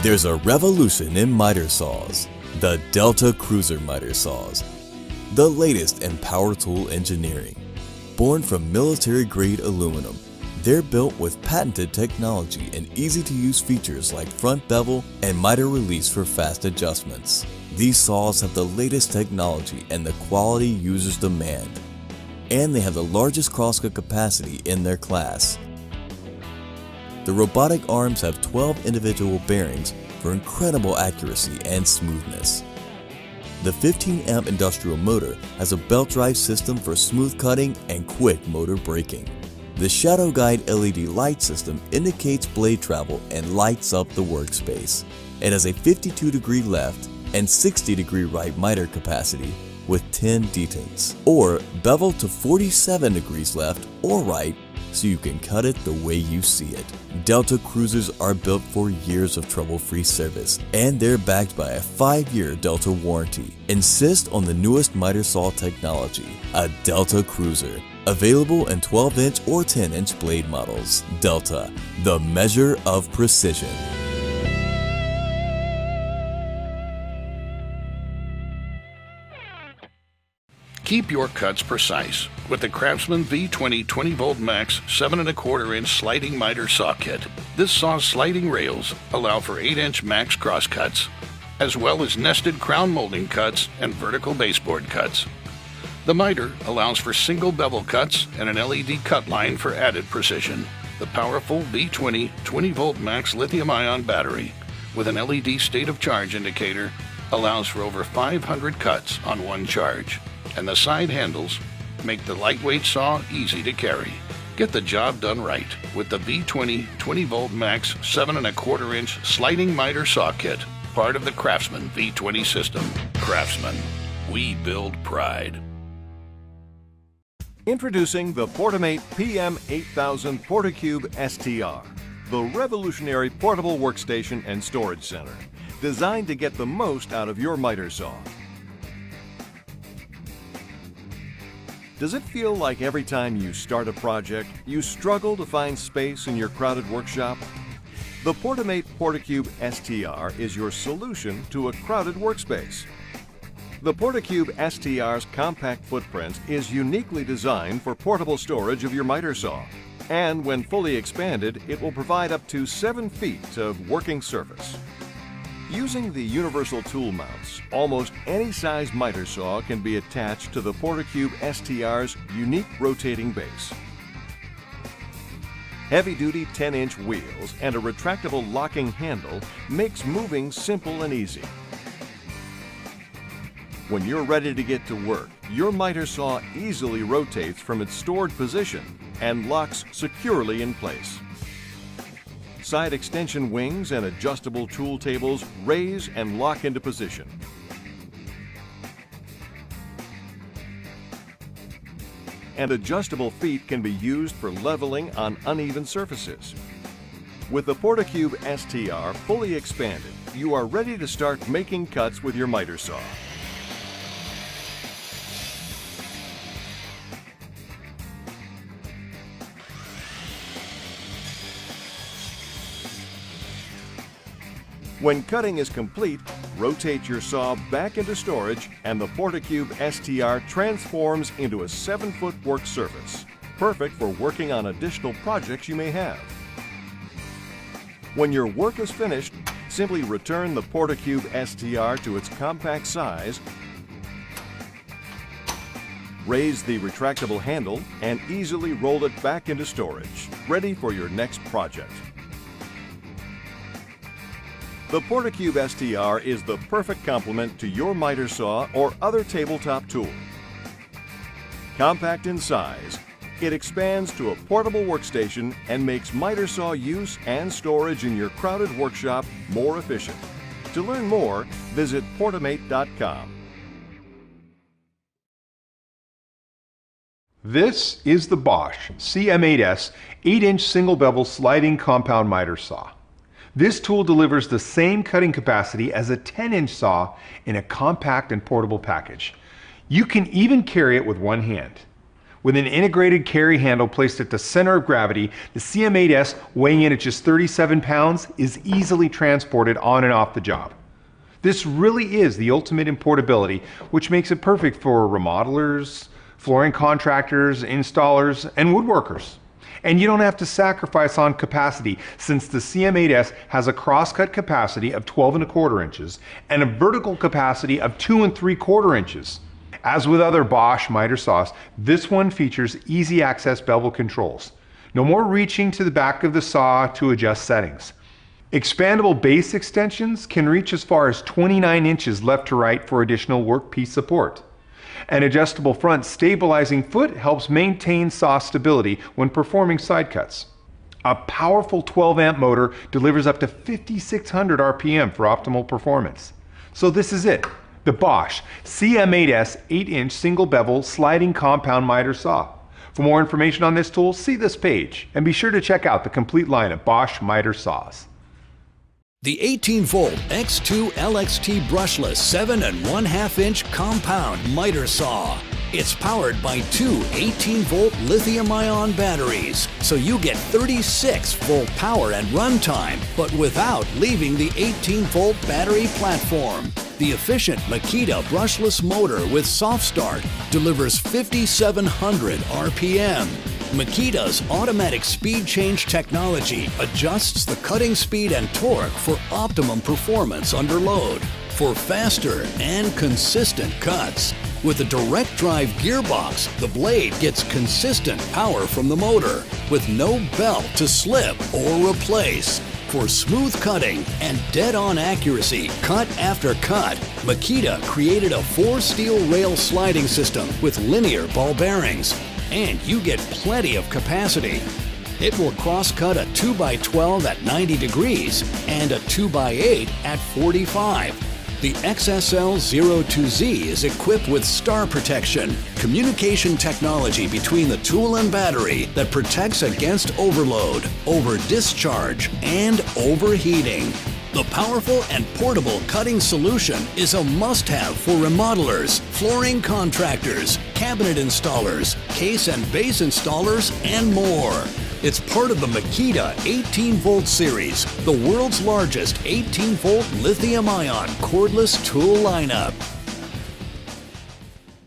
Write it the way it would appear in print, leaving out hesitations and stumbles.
There's a revolution in miter saws, the Delta Cruiser miter saws, the latest in power tool engineering. Born from military-grade aluminum, they're built with patented technology and easy-to-use features like front bevel and miter release for fast adjustments. These saws have the latest technology and the quality users demand, and they have the largest crosscut capacity in their class. The robotic arms have 12 individual bearings for incredible accuracy and smoothness. The 15-amp industrial motor has a belt drive system for smooth cutting and quick motor braking. The shadow guide LED light system indicates blade travel and lights up the workspace. It has a 52-degree left and 60-degree right miter capacity with 10 detents, or bevel to 47 degrees left or right so you can cut it the way you see it. Delta Cruisers are built for years of trouble-free service, and they're backed by a 5-year Delta warranty. Insist on the newest miter saw technology, a Delta Cruiser. Available in 12-inch or 10-inch blade models. Delta, the measure of precision. Keep your cuts precise with the Craftsman V20 20V max 7¼ sliding miter saw kit. This saw's sliding rails allow for 8-inch max cross cuts, as well as nested crown molding cuts and vertical baseboard cuts. The miter allows for single bevel cuts and an LED cut line for added precision. The powerful V20 20V max lithium-ion battery with an LED state of charge indicator allows for over 500 cuts on one charge. And the side handles make the lightweight saw easy to carry. Get the job done right with the V20 20V max 7¼ sliding miter saw kit, part of the Craftsman V20 system. Craftsman, we build pride. Introducing the Portamate PM8000 Portacube STR, the revolutionary portable workstation and storage center, designed to get the most out of your miter saw. Does it feel like every time you start a project, you struggle to find space in your crowded workshop? The Portamate Portacube STR is your solution to a crowded workspace. The Portacube STR's compact footprint is uniquely designed for portable storage of your miter saw. And when fully expanded, it will provide up to 7 feet of working surface. Using the universal tool mounts, almost any size miter saw can be attached to the Portacube STR's unique rotating base. Heavy-duty 10-inch wheels and a retractable locking handle makes moving simple and easy. When you're ready to get to work, your miter saw easily rotates from its stored position and locks securely in place. Side extension wings and adjustable tool tables raise and lock into position. And adjustable feet can be used for leveling on uneven surfaces. With the Portacube STR fully expanded, you are ready to start making cuts with your miter saw. When cutting is complete, rotate your saw back into storage and the Portacube STR transforms into a 7-foot work surface, perfect for working on additional projects you may have. When your work is finished, simply return the Portacube STR to its compact size, raise the retractable handle, and easily roll it back into storage, ready for your next project. The Portacube STR is the perfect complement to your miter saw or other tabletop tool. Compact in size, it expands to a portable workstation and makes miter saw use and storage in your crowded workshop more efficient. To learn more, visit portamate.com. This is the Bosch CM8S 8-inch single bevel sliding compound miter saw. This tool delivers the same cutting capacity as a 10-inch saw in a compact and portable package. You can even carry it with one hand. With an integrated carry handle placed at the center of gravity, the CM8S, weighing in at just 37 pounds, is easily transported on and off the job. This really is the ultimate in portability, which makes it perfect for remodelers, flooring contractors, installers, and woodworkers. And you don't have to sacrifice on capacity, since the CM8S has a crosscut capacity of 12¼ inches and a vertical capacity of 2 3/4 inches. As with other Bosch miter saws, this one features easy access bevel controls. No more reaching to the back of the saw to adjust settings. Expandable base extensions can reach as far as 29 inches left to right for additional workpiece support. An adjustable front stabilizing foot helps maintain saw stability when performing side cuts. A powerful 12-amp motor delivers up to 5,600 RPM for optimal performance. So this is it, the Bosch CM8S 8-inch single bevel sliding compound miter saw. For more information on this tool, see this page, and be sure to check out the complete line of Bosch miter saws. The 18-volt X2 LXT brushless 7 1/2-inch compound miter saw. It's powered by two 18-volt lithium-ion batteries, so you get 36-volt power and runtime, but without leaving the 18-volt battery platform. The efficient Makita brushless motor with soft start delivers 5,700 RPM. Makita's automatic speed change technology adjusts the cutting speed and torque for optimum performance under load, for faster and consistent cuts. With a direct drive gearbox, the blade gets consistent power from the motor, with no belt to slip or replace. For smooth cutting and dead-on accuracy, cut after cut, Makita created a 4-steel rail sliding system with linear ball bearings. And you get plenty of capacity. It will cross-cut a 2x12 at 90 degrees and a 2x8 at 45. The XSL02Z is equipped with star protection, communication technology between the tool and battery that protects against overload, over-discharge, and overheating. The powerful and portable cutting solution is a must-have for remodelers, flooring contractors, cabinet installers, case and base installers, and more. It's part of the Makita 18-volt series, the world's largest 18-volt lithium-ion cordless tool lineup.